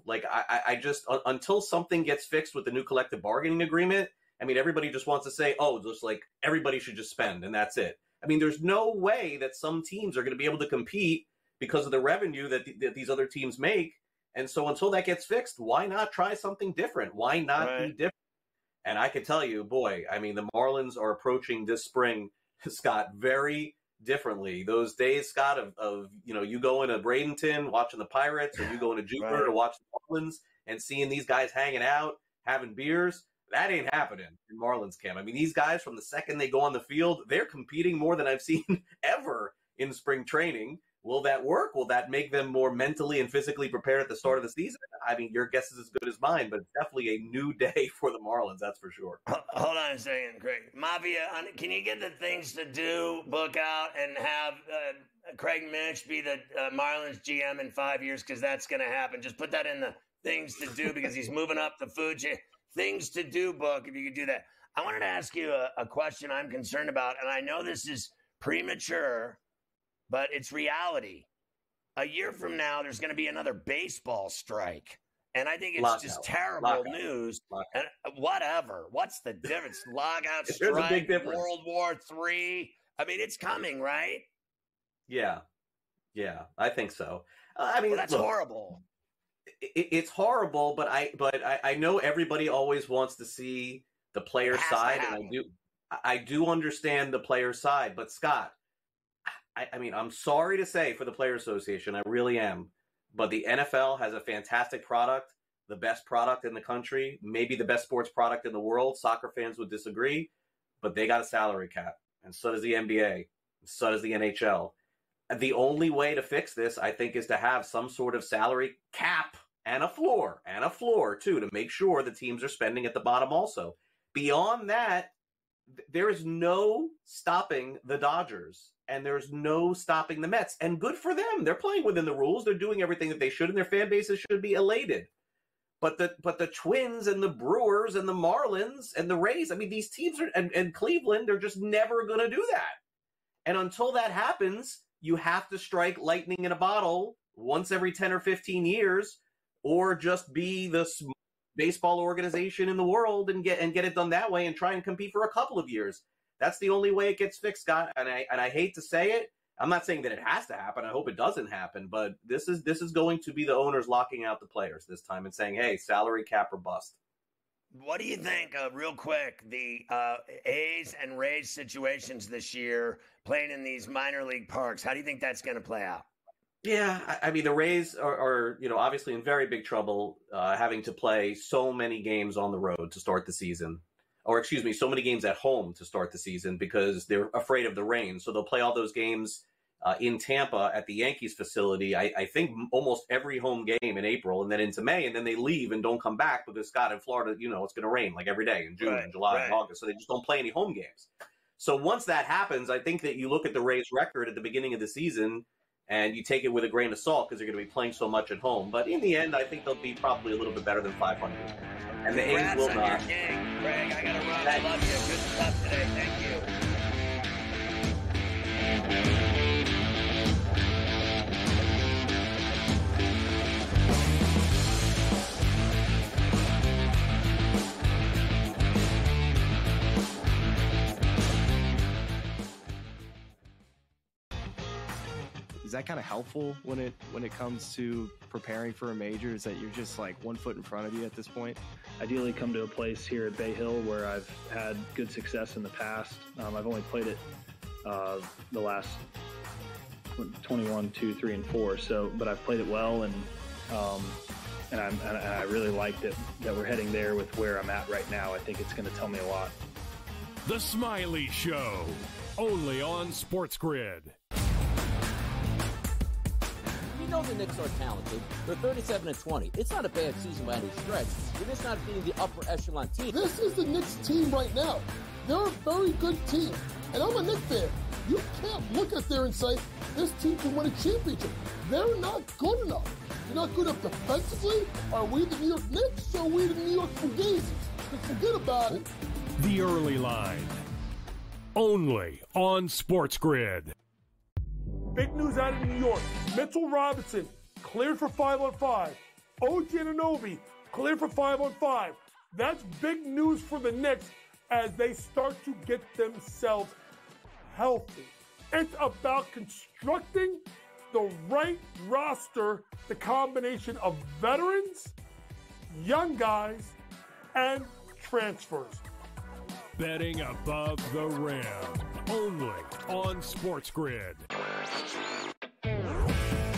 Like I just, until something gets fixed with the new collective bargaining agreement, I mean, everybody just wants to say, just like everybody should just spend and that's it. I mean, there's no way that some teams are going to be able to compete because of the revenue that these other teams make. And so until that gets fixed, why not try something different? Why not be different? And I can tell you, boy, I mean, the Marlins are approaching this spring, Scott, very differently. Those days, Scott, of you going to Bradenton watching the Pirates, or you going to Jupiter to watch the Marlins and seeing these guys hanging out, having beers, that ain't happening in Marlins camp. I mean, these guys, from the second they go on the field, they're competing more than I've seen ever in spring training. Will that work? Will that make them more mentally and physically prepared at the start of the season? I mean, your guess is as good as mine, but it's definitely a new day for the Marlins, that's for sure. Hold on a second, Craig. Mafia, can you get the things to do book out and have Craig Mitch be the Marlins GM in 5 years? Because that's going to happen. Just put that in the things to do, because he's moving up the food chain. Things to do book, if you could do that. I wanted to ask you a question I'm concerned about, and I know this is premature, but it's reality. A year from now, there's going to be another baseball strike. And I think it's just terrible news. And whatever. What's the difference? Lockout, strike, There's a big difference. World War III. I mean, it's coming, right? Yeah, I think so. I mean, that's horrible. It's horrible, but I know everybody always wants to see the player side, and I do understand the player side. But Scott, I mean, I'm sorry to say for the Player Association, I really am, but the NFL has a fantastic product, the best product in the country, maybe the best sports product in the world. Soccer fans would disagree, but they got a salary cap, and so does the NBA, and so does the NHL. The only way to fix this, I think, is to have some sort of salary cap and a floor too, to make sure the teams are spending at the bottom also. Beyond that, there is no stopping the Dodgers, and there's no stopping the Mets. And good for them. They're playing within the rules. They're doing everything that they should, and their fan bases should be elated. But the Twins and the Brewers and the Marlins and the Rays, I mean, these teams are, and Cleveland, they're just never going to do that. And until that happens, you have to strike lightning in a bottle once every 10 or 15 years, or just be the baseball organization in the world and get it done that way and try and compete for a couple of years. That's the only way it gets fixed, Scott. And I hate to say it. I'm not saying that it has to happen. I hope it doesn't happen. But this is going to be the owners locking out the players this time and saying, hey, salary cap or bust. What do you think, real quick, the A's and Rays situations this year playing in these minor league parks? How do you think that's going to play out? Yeah, I mean, the Rays are obviously in very big trouble having to play so many games on the road to start the season. Or, excuse me, so many games at home to start the season because they're afraid of the rain. So they'll play all those games in Tampa at the Yankees facility, I think almost every home game in April and then into May. And then they leave and don't come back because, Scott, in Florida, it's going to rain like every day in June and July and August. So they just don't play any home games. So once that happens, I think that you look at the Rays record at the beginning of the season and you take it with a grain of salt because they're going to be playing so much at home. But in the end, I think they'll be probably a little bit better than 500. And the A's will not. Greg, I got to run. I love you. Good stuff today. Thank you. is that kind of helpful when it comes to preparing for a major? Is that you're just like 1 foot in front of you at this point? Ideally come to a place here at Bay Hill where I've had good success in the past. I've only played it the last 21, 2, 3, and 4. But I've played it well, and I really like that we're heading there with where I'm at right now. I think it's going to tell me a lot. The Smiley Show, only on SportsGrid. We know the Knicks are talented. They're 37-20. It's not a bad season by any stretch. They're just not beating the upper echelon team. This is the Knicks team right now. They're a very good team. And I'm a Knicks fan. You can't look at there and say, this team can win a championship. They're not good enough. They're not good enough defensively. Are we the New York Knicks or are we the New York Fugazis? Just forget about it. The Early Line, only on SportsGrid. Big news out of New York. Mitchell Robinson cleared for 5-on-5. OG Anunoby cleared for 5-on-5. That's big news for the Knicks as they start to get themselves healthy. It's about constructing the right roster, the combination of veterans, young guys, and transfers. Betting above the rim, only on SportsGrid.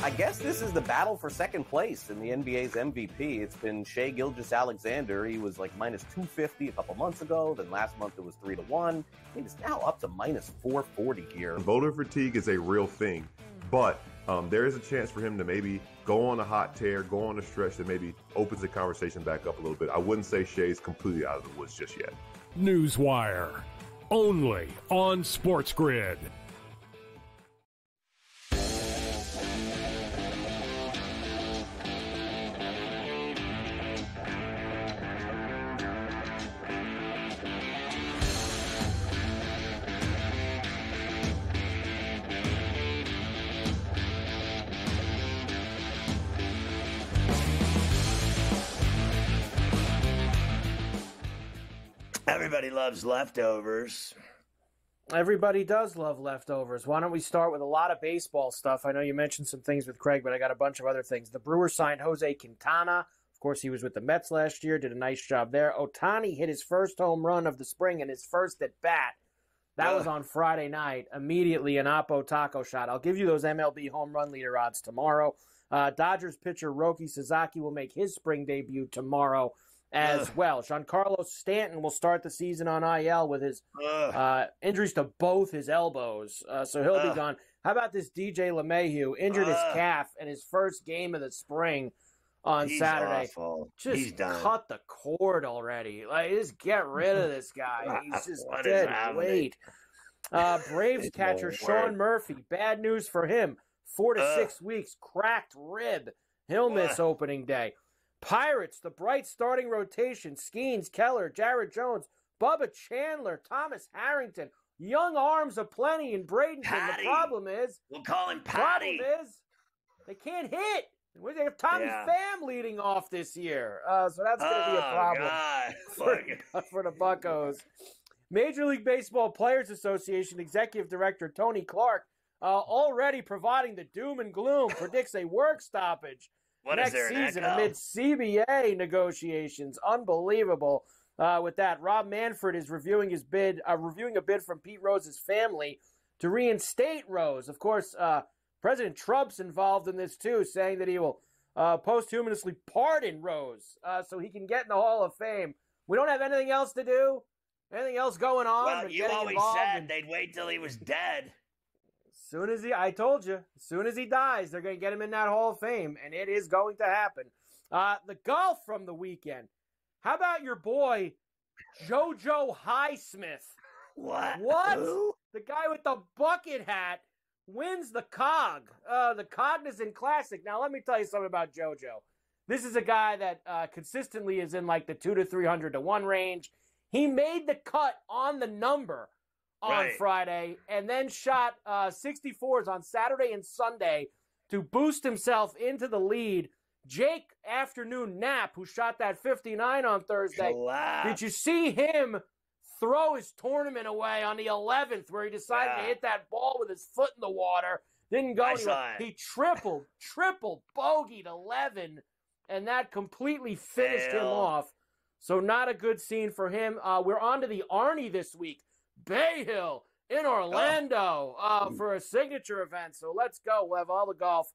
I guess this is the battle for second place in the NBA's MVP. It's been Shai Gilgeous-Alexander. He was like minus 250 a couple months ago. Then last month it was 3-1. He's now up to minus 440 here. Voter fatigue is a real thing, but there is a chance for him to maybe go on a hot tear, go on a stretch that maybe opens the conversation back up a little bit. I wouldn't say Shai's completely out of the woods just yet. Newswire, only on SportsGrid. Everybody loves leftovers. Everybody does love leftovers. Why don't we start with a lot of baseball stuff? I know you mentioned some things with Craig, but I got a bunch of other things. The Brewers signed Jose Quintana. Of course, he was with the Mets last year, did a nice job there. Ohtani hit his first home run of the spring and his first at bat. That was on Friday night. Immediately an Oppo taco shot. I'll give you those MLB home run leader odds tomorrow. Dodgers pitcher Roki Sasaki will make his spring debut tomorrow as well. Giancarlo Stanton will start the season on IL with his injuries to both his elbows, so he'll be gone. How about this DJ LeMahieu, injured his calf in his first game of the spring on Saturday. Awful. Just cut the cord already. Like, just get rid of this guy. He's just dead weight. Braves catcher Sean Murphy, bad news for him. 4 to 6 weeks, cracked rib. He'll miss opening day. Pirates, the bright starting rotation, Skeens, Keller, Jared Jones, Bubba Chandler, Thomas Harrington, young arms aplenty in Bradenton. Patty. The problem is, we'll call him Patty. Problem is, they can't hit. They have Tommy Pham leading off this year, so that's going to be a problem for the Buccos. Major League Baseball Players Association Executive Director Tony Clark already providing the doom and gloom, predicts a work stoppage next season amid CBA negotiations. Unbelievable. With that, Rob Manfred is reviewing a bid from Pete Rose's family to reinstate Rose. Of course, President Trump's involved in this too, saying that he will posthumously pardon Rose so he can get in the Hall of Fame. We don't have anything else to do, anything else going on. Well, you always said they'd wait till he was dead. I told you, as soon as he dies, they're going to get him in that Hall of Fame, and it is going to happen. The golf from the weekend. How about your boy, JoJo Highsmith? What? Who? The guy with the bucket hat wins the COG, the Cognizant Classic. Now, let me tell you something about JoJo. This is a guy that consistently is in like the 200 to 300 to 1 range. He made the cut on the number on Friday, and then shot 64s on Saturday and Sunday to boost himself into the lead. Jake Afternoon Knapp, who shot that 59 on Thursday, did you see him throw his tournament away on the 11th where he decided to hit that ball with his foot in the water? Didn't go I anywhere. saw it. He triple bogeyed 11, and that completely finished him off. So not a good scene for him. We're on to the Arnie this week. Bay Hill in Orlando for a signature event. So let's go. We'll have all the golf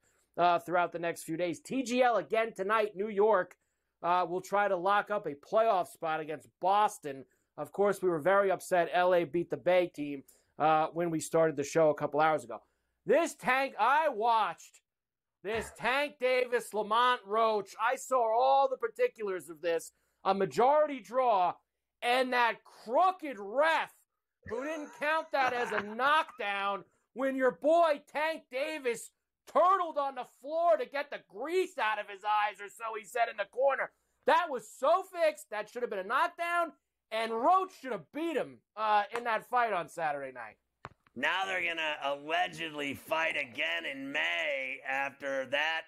throughout the next few days. TGL again tonight, New York. We'll try to lock up a playoff spot against Boston. Of course, we were very upset LA beat the Bay team when we started the show a couple hours ago. I watched this Tank Davis, Lamont Roach. I saw all the particulars of this. A majority draw, and that crooked ref who didn't count that as a knockdown when your boy Tank Davis turtled on the floor to get the grease out of his eyes, or so he said in the corner. That was so fixed. That should have been a knockdown, and Roach should have beat him in that fight on Saturday night. Now they're going to allegedly fight again in May after that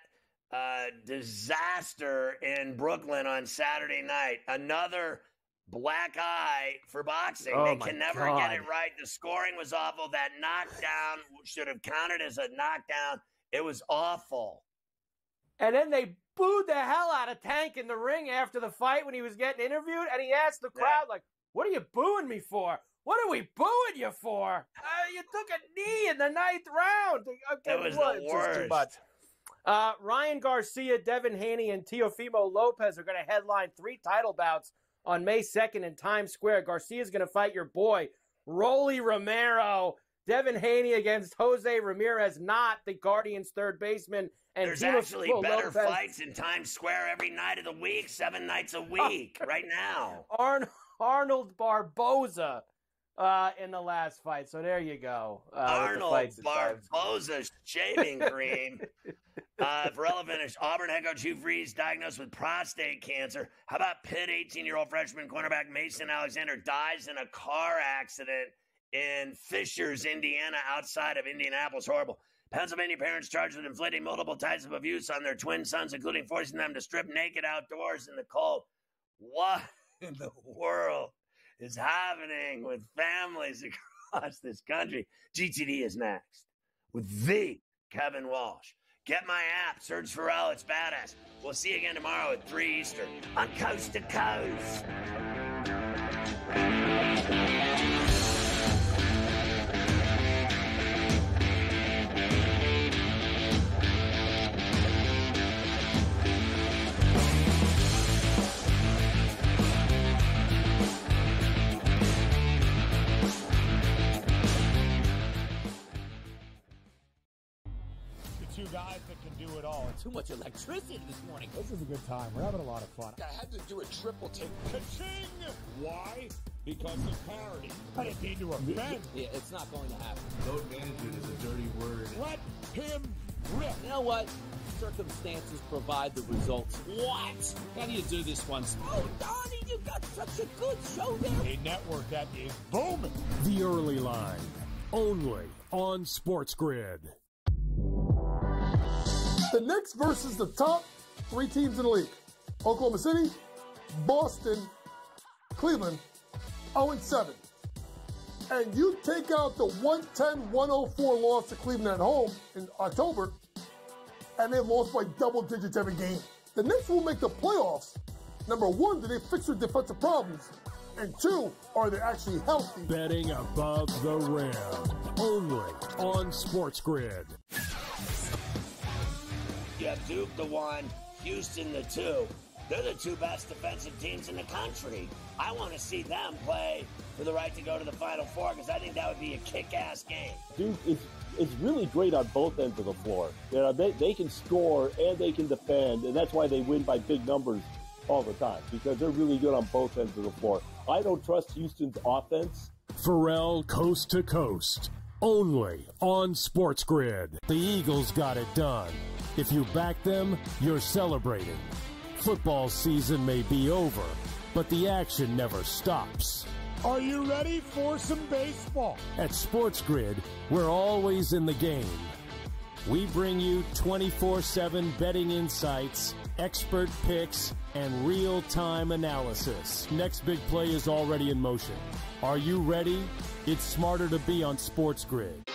disaster in Brooklyn on Saturday night. Another black eye for boxing. Oh, they my can never God. get it right. The scoring was awful. That knockdown should have counted as a knockdown. It was awful. And then they booed the hell out of Tank in the ring after the fight when he was getting interviewed, and he asked the crowd, like, what are you booing me for? What are we booing you for? You took a knee in the 9th round. Okay, It was the worst. Too much. Ryan Garcia, Devin Haney, and Teofimo Lopez are going to headline 3 title bouts on May 2nd in Times Square. Garcia's going to fight your boy, Rolly Romero. Devin Haney against Jose Ramirez, not the Guardians' third baseman. And There's Teofimo actually better Lopez. fights in Times Square every night of the week, 7 nights a week, right now. Arnold Barboza in the last fight. So there you go. Arnold Barboza shaving cream. For relevant, Auburn head coach Hugh Freeze diagnosed with prostate cancer. How about Pitt 18-year-old freshman cornerback Mason Alexander dies in a car accident in Fishers, Indiana, outside of Indianapolis? Horrible. Pennsylvania parents charged with inflicting multiple types of abuse on their twin sons, including forcing them to strip naked outdoors in the cold. What in the world is happening with families across this country? GTD is next with the Kevin Walsh. Get my app, search Ferrall, it's badass. We'll see you again tomorrow at 3 Eastern on Coast to Coast. Two guys that can do it all. Too much electricity this morning. This is a good time. We're having a lot of fun. I had to do a triple take. Ka-ching! Why? Because of parity. I didn't mean to offend. Yeah, it's not going to happen. Load management is a dirty word. Let him rip. You know what? Circumstances provide the results. What? How do you do this one? Oh, Donnie, you got such a good show there. A network that is booming. The Early Line, only on SportsGrid. The Knicks versus the top 3 teams in the league. Oklahoma City, Boston, Cleveland, 0-7. And you take out the 110-104 loss to Cleveland at home in October, and they've lost by double digits every game. The Knicks will make the playoffs. Number 1, do they fix their defensive problems? And 2, are they actually healthy? Betting above the rim, only on SportsGrid. You have Duke the 1, Houston the 2. They're the 2 best defensive teams in the country. I want to see them play for the right to go to the Final Four because I think that would be a kick-ass game. Duke is really great on both ends of the floor. You know, they can score and they can defend, and that's why they win by big numbers all the time, because they're really good on both ends of the floor. I don't trust Houston's offense. Ferrall Coast to Coast, only on SportsGrid. The Eagles got it done. If you back them, you're celebrating. Football season may be over, but the action never stops. Are you ready for some baseball? At SportsGrid, we're always in the game. We bring you 24/7 betting insights, expert picks, and real-time analysis. Next big play is already in motion. Are you ready? It's smarter to be on SportsGrid.